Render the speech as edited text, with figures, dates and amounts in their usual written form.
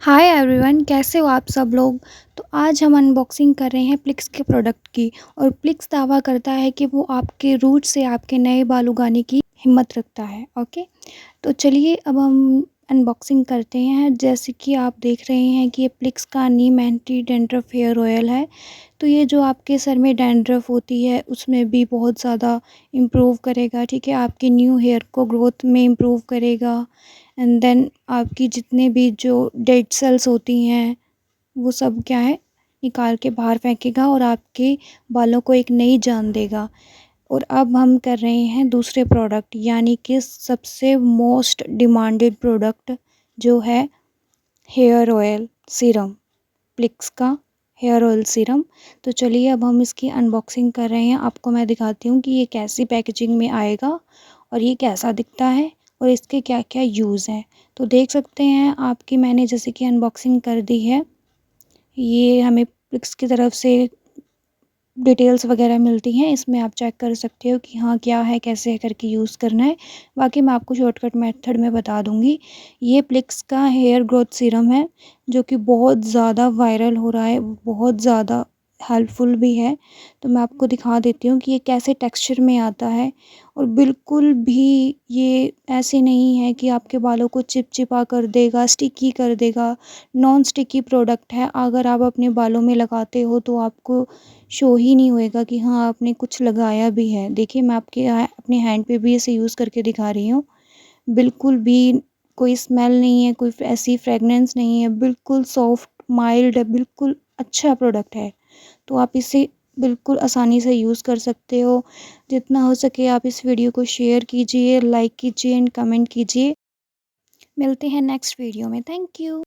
Hi everyone, कैसे हो आप सब लोग। तो आज हम अनबॉक्सिंग कर रहे हैं प्लिक्स के प्रोडक्ट की। और प्लिक्स दावा करता है कि वो आपके रूट से आपके नए बाल उगाने की हिम्मत रखता है। ओके, तो चलिए अब हम अनबॉक्सिंग करते हैं। जैसे कि आप देख रहे हैं कि ये प्लिक्स का नीम एंटी डैंड्रफ हेयर ऑयल है। तो ये जो आपके सर में डैंड्रफ होती है उसमें भी बहुत ज़्यादा इम्प्रूव करेगा। ठीक है, आपकी न्यू हेयर को ग्रोथ में इम्प्रूव करेगा। एंड देन आपकी जितने भी जो डेड सेल्स होती हैं वो सब क्या है, निकाल के बाहर फेंकेगा और आपके बालों को एक नई जान देगा। और अब हम कर रहे हैं दूसरे प्रोडक्ट, यानी कि सबसे मोस्ट डिमांडेड प्रोडक्ट जो है हेयर ऑयल सीरम, प्लिक्स का हेयर ऑयल सीरम। तो चलिए अब हम इसकी अनबॉक्सिंग कर रहे हैं। आपको मैं दिखाती हूँ कि ये कैसी पैकेजिंग में आएगा और ये कैसा दिखता है और इसके क्या क्या यूज़ हैं। तो देख सकते हैं आपकी मैंने जैसे कि अनबॉक्सिंग कर दी है। ये हमें प्लिक्स की तरफ से डिटेल्स वगैरह मिलती हैं। इसमें आप चेक कर सकते हो कि हाँ क्या है, कैसे करके यूज़ करना है। बाकी मैं आपको शॉर्टकट मेथड में बता दूँगी। ये प्लिक्स का हेयर ग्रोथ सीरम है जो कि बहुत ज़्यादा वायरल हो रहा है, बहुत ज़्यादा हेल्पफुल भी है। तो मैं आपको दिखा देती हूँ कि ये कैसे टेक्सचर में आता है। और बिल्कुल भी ये ऐसे नहीं है कि आपके बालों को चिपचिपा कर देगा, स्टिकी कर देगा। नॉन स्टिकी प्रोडक्ट है। अगर आप अपने बालों में लगाते हो तो आपको शो ही नहीं होएगा कि हाँ आपने कुछ लगाया भी है। देखिए मैं आपके अपने हैंड पे भी इसे यूज़ करके दिखा रही हूँ। बिल्कुल भी कोई स्मेल नहीं है, कोई ऐसी फ्रेगनेंस नहीं है, बिल्कुल सॉफ्ट माइल्ड है, बिल्कुल अच्छा प्रोडक्ट है। तो आप इसे बिल्कुल आसानी से यूज़ कर सकते हो। जितना हो सके आप इस वीडियो को शेयर कीजिए, लाइक कीजिए एंड कमेंट कीजिए। मिलते हैं नेक्स्ट वीडियो में। Thank you.